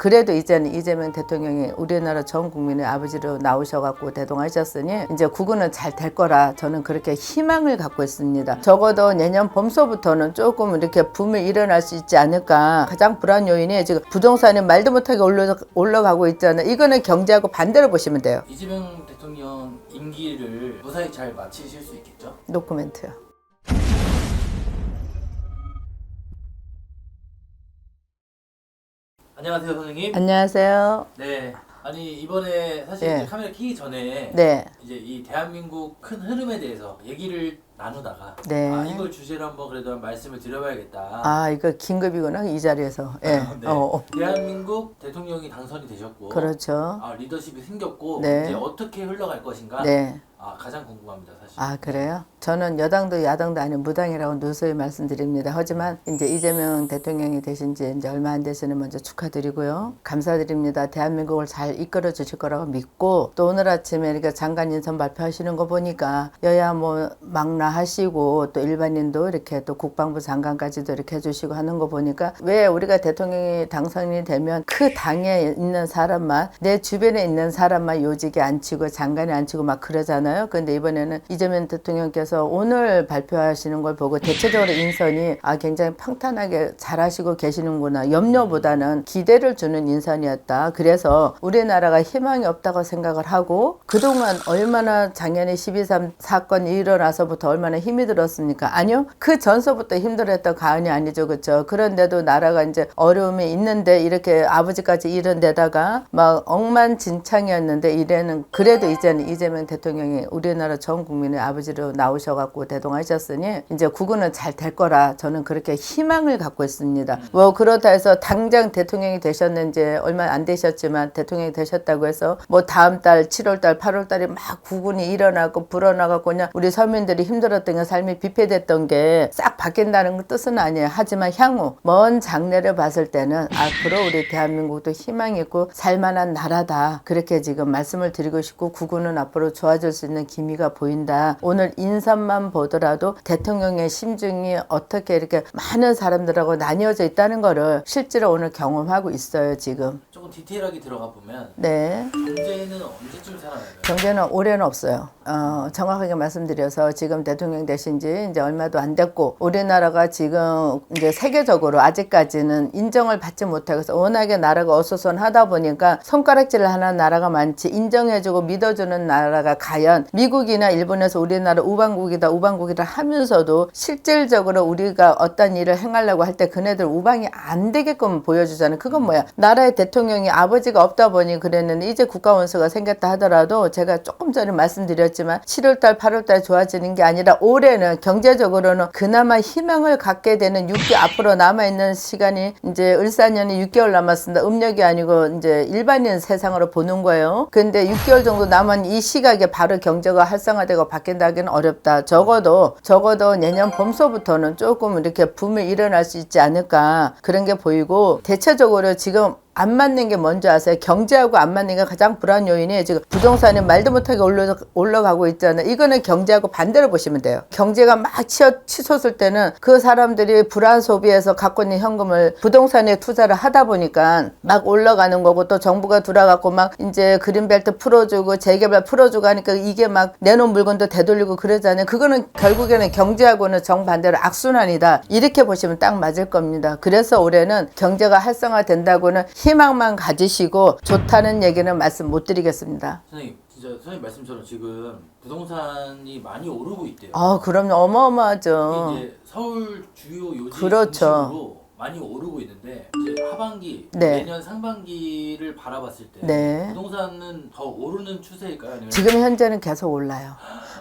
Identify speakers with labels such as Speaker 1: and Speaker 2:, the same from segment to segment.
Speaker 1: 그래도 이제는 이재명 대통령이 우리나라 전 국민의 아버지로 나오셔갖고 대동하셨으니 이제 국은은 잘 될 거라 저는 그렇게 희망을 갖고 있습니다. 적어도 내년 봄서부터는 조금 이렇게 붐이 일어날 수 있지 않을까. 가장 불안 요인이 지금 부동산이 말도 못하게 올라가고 있잖아요. 이거는 경제하고 반대로 보시면 돼요.
Speaker 2: 이재명 대통령 임기를 무사히 잘 마치실 수 있겠죠?
Speaker 1: 노코멘트요.
Speaker 2: 안녕하세요, 선생님.
Speaker 1: 안녕하세요.
Speaker 2: 네. 아니 이번에 사실
Speaker 1: 네.
Speaker 2: 이제 카메라 켜기 전에
Speaker 1: 네.
Speaker 2: 이제 이 대한민국 큰 흐름에 대해서 얘기를 나누다가
Speaker 1: 네.
Speaker 2: 이걸 주제로 한번 그래도 말씀을 드려봐야겠다.
Speaker 1: 아, 이거 긴급이구나, 이 자리에서. 예.
Speaker 2: 네. 대한민국 대통령이 당선이 되셨고,
Speaker 1: 그렇죠.
Speaker 2: 리더십이 생겼고,
Speaker 1: 네.
Speaker 2: 이제 어떻게 흘러갈 것인가,
Speaker 1: 네.
Speaker 2: 가장 궁금합니다, 사실.
Speaker 1: 아, 그래요? 저는 여당도 야당도 아닌 무당이라고 누수히 말씀드립니다. 하지만 이제 이재명 대통령이 되신 지 이제 얼마 안 되시는 먼저 축하드리고요. 감사드립니다. 대한민국을 잘 이끌어 주실 거라고 믿고, 또 오늘 아침에 이렇게 장관 인선 발표하시는 거 보니까 여야 뭐 망라하시고 또 일반인도 이렇게 또 국방부 장관까지도 이렇게 해주시고 하는 거 보니까 왜 우리가 대통령이 당선이 되면 그 당에 있는 사람만, 내 주변에 있는 사람만 요직에 앉히고 장관에 앉히고 막 그러잖아요. 근데 이번에는 이재명 대통령께서 오늘 발표하시는 걸 보고 대체적으로 인선이 굉장히 평탄하게 잘하시고 계시는구나, 염려보다는 기대를 주는 인선이었다. 그래서 우리나라가 희망이 없다고 생각을 하고, 그동안 얼마나 작년에 12.3 사건이 일어나서부터 얼마나 힘이 들었습니까? 아니요, 그 전서부터 힘들었던 가은이 아니죠. 그렇죠? 그런데도 나라가 이제 어려움이 있는데 이렇게 아버지까지 이런 데다가 막 엉망진창이었는데, 이래는 그래도 이제는 이재명 대통령이 우리나라 전 국민의 아버지로 나오셔갖고 대동하셨으니 이제 국은은 잘 될 거라 저는 그렇게 희망을 갖고 있습니다. 뭐 그렇다 해서 당장 대통령이 되셨는지 얼마 안 되셨지만 대통령이 되셨다고 해서 뭐 다음 달 7월달 8월달에 막 국은이 일어나고 불어나가고 그냥 우리 서민들이 힘들었던 게, 삶이 비폐됐던 게 싹 바뀐다는 뜻은 아니에요. 하지만 향후 먼 장래를 봤을 때는 앞으로 우리 대한민국도 희망이 있고 살만한 나라다, 그렇게 지금 말씀을 드리고 싶고, 국은은 앞으로 좋아질 수 있는 기미가 보인다. 오늘 인선만 보더라도 대통령의 심중이 어떻게 이렇게 많은 사람들하고 나뉘어져 있다는 거를 실제로 오늘 경험하고 있어요. 지금
Speaker 2: 조금 디테일하게 들어가 보면
Speaker 1: 네.
Speaker 2: 경제는 언제쯤 살아나요?
Speaker 1: 경제는 올해는 없어요. 정확하게 말씀드려서 지금 대통령 되신 지 이제 얼마도 안 됐고, 우리나라가 지금 이제 세계적으로 아직까지는 인정을 받지 못하고 있어. 워낙에 나라가 어수선하다 보니까 손가락질을 하는 나라가 많지, 인정해주고 믿어주는 나라가 과연 미국이나 일본에서 우리나라 우방국이다 하면서도 실질적으로 우리가 어떤 일을 행하려고 할 때 그네들 우방이 안 되게끔 보여주잖아요. 그건 뭐야? 나라의 대통령이 아버지가 없다 보니 그랬는데, 이제 국가원수가 생겼다 하더라도 제가 조금 전에 말씀드렸지만 7월달 8월달 좋아지는 게 아니라 올해는 경제적으로는 그나마 희망을 갖게 되는 6개월, 앞으로 남아있는 시간이 이제 을사년이 6개월 남았습니다. 음력이 아니고 이제 일반인 세상으로 보는 거예요. 근데 6개월 정도 남은 이 시각에 바로 경제가 활성화되고 바뀐다기는 어렵다. 적어도 내년 봄서부터는 조금 이렇게 붐이 일어날 수 있지 않을까, 그런 게 보이고, 대체적으로 지금 안 맞는 게 뭔지 아세요? 경제하고 안 맞는 게 가장 불안 요인이 지금 부동산이 말도 못하게 올라가고 있잖아요. 이거는 경제하고 반대로 보시면 돼요. 경제가 막 치솟을 때는 그 사람들이 불안 소비해서 갖고 있는 현금을 부동산에 투자를 하다 보니까 막 올라가는 거고, 또 정부가 들어가고 막 이제 그린벨트 풀어주고 재개발 풀어주고 하니까 이게 막 내놓은 물건도 되돌리고 그러잖아요. 그거는 결국에는 경제하고는 정반대로 악순환이다, 이렇게 보시면 딱 맞을 겁니다. 그래서 올해는 경제가 활성화된다고는 희망만 가지시고 좋다는 얘기는 말씀 못 드리겠습니다.
Speaker 2: 선생님, 진짜 선생님 말씀처럼 지금 부동산이 많이 오르고 있대요.
Speaker 1: 그럼요. 어마어마하죠.
Speaker 2: 이게 이제 서울 주요 요지
Speaker 1: 그렇죠.
Speaker 2: 중심으로 많이 오르고 있는데, 이제 하반기,
Speaker 1: 네.
Speaker 2: 내년 상반기를 바라봤을 때
Speaker 1: 네.
Speaker 2: 부동산은 더 오르는 추세일까요? 아니면
Speaker 1: 지금 현재는 계속 올라요.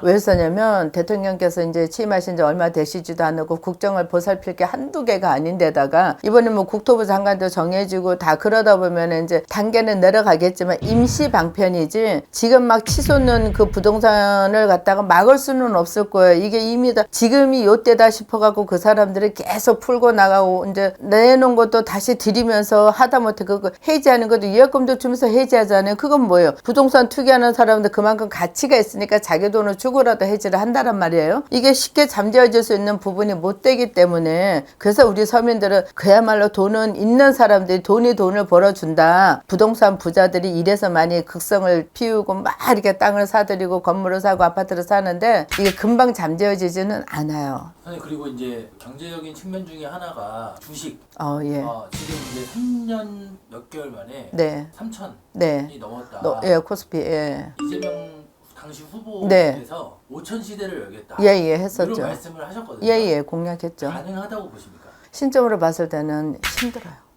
Speaker 1: 왜 그러냐면 대통령께서 이제 취임하신 지 얼마 되시지도 않고 국정을 보살필 게 한두 개가 아닌데다가 이번에 뭐 국토부 장관도 정해지고 다 그러다 보면 이제 단계는 내려가겠지만 임시 방편이지, 지금 막 치솟는 그 부동산을 갖다가 막을 수는 없을 거예요. 이게 이미 다 지금이 요때다 싶어갖고 그 사람들이 계속 풀고 나가고 이제 근데 내놓은 것도 다시 드리면서 하다못해 그거 해지하는 것도 위약금도 주면서 해지하잖아요. 그건 뭐예요? 부동산 투기하는 사람들 그만큼 가치가 있으니까 자기 돈을 주고라도 해지를 한다란 말이에요. 이게 쉽게 잠재워질 수 있는 부분이 못 되기 때문에 그래서 우리 서민들은 그야말로 돈은 있는 사람들이 돈을 벌어준다. 부동산 부자들이 이래서 많이 극성을 피우고 막 이렇게 땅을 사들이고 건물을 사고 아파트를 사는데 이게 금방 잠재워지지는 않아요.
Speaker 2: 선생님 그리고 이제 경제적인 측면 중에 하나가 주식.
Speaker 1: 예.
Speaker 2: 지금 이제 3년 몇 개월 만에
Speaker 1: 네.
Speaker 2: 3천이
Speaker 1: 네.
Speaker 2: 넘었다.
Speaker 1: 예, 코스피, 예.
Speaker 2: 이재명 당시
Speaker 1: 네.
Speaker 2: 후보께서 5천 시대를 열겠다.
Speaker 1: 예, 예, 했었죠.
Speaker 2: 이런 말씀을 하셨거든요.
Speaker 1: 예, 예, 공약했죠.
Speaker 2: 가능하다고 보십니까?
Speaker 1: 신점으로 봤을 때는 힘들어요.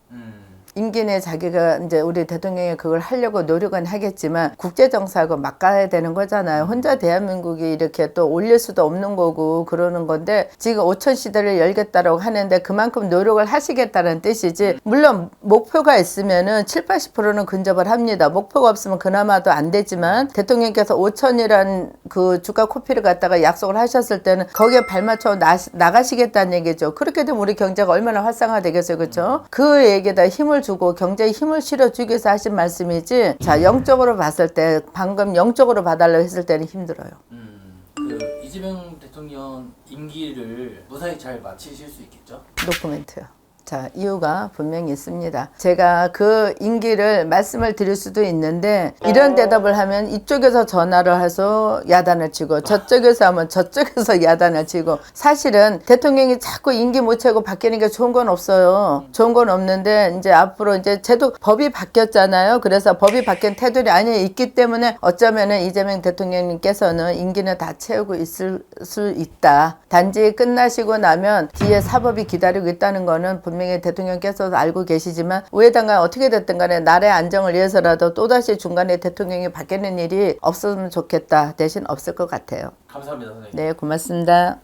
Speaker 1: 임기 내 자기가 이제 우리 대통령이 그걸 하려고 노력은 하겠지만 국제정세하고 맞가야 되는 거잖아요. 혼자 대한민국이 이렇게 또 올릴 수도 없는 거고 그러는 건데 지금 5천 시대를 열겠다라고 하는데 그만큼 노력을 하시겠다는 뜻이지. 물론 목표가 있으면은 7, 80%는 근접을 합니다. 목표가 없으면 그나마도 안 되지만 대통령께서 5천이란 그 주가 코피를 갖다가 약속을 하셨을 때는 거기에 발맞춰 나가시겠다는 얘기죠. 그렇게 되면 우리 경제가 얼마나 활성화되겠어요. 그렇죠? 그 얘기에다 힘을 주고 경제에 힘을 실어주기 위해서 하신 말씀이지. 자, 영적으로 봤을 때 방금 영적으로 봐달라고 했을 때는 힘들어요.
Speaker 2: 그 이재명 대통령 임기를 무사히 잘 마치실 수 있겠죠?
Speaker 1: 노코멘트요. 자, 이유가 분명히 있습니다. 제가 그 임기를 말씀을 드릴 수도 있는데 이런 대답을 하면 이쪽에서 전화를 해서 야단을 치고 저쪽에서 하면 저쪽에서 야단을 치고 사실은 대통령이 자꾸 임기 못 채우고 바뀌는 게 좋은 건 없어요. 좋은 건 없는데 이제 앞으로 이제 제도 법이 바뀌었잖아요. 그래서 법이 바뀐 테두리 안에 있기 때문에 어쩌면은 이재명 대통령님께서는 임기는 다 채우고 있을 수 있다. 단지 끝나시고 나면 뒤에 사법이 기다리고 있다는 거는 분명히 대통령께서도 알고 계시지만 우회당간 어떻게 됐든 간에 나라의 안정을 위해서라도 또다시 중간에 대통령이 바뀌는 일이 없었으면 좋겠다. 대신 없을 것 같아요.
Speaker 2: 감사합니다, 선생님.
Speaker 1: 네, 고맙습니다.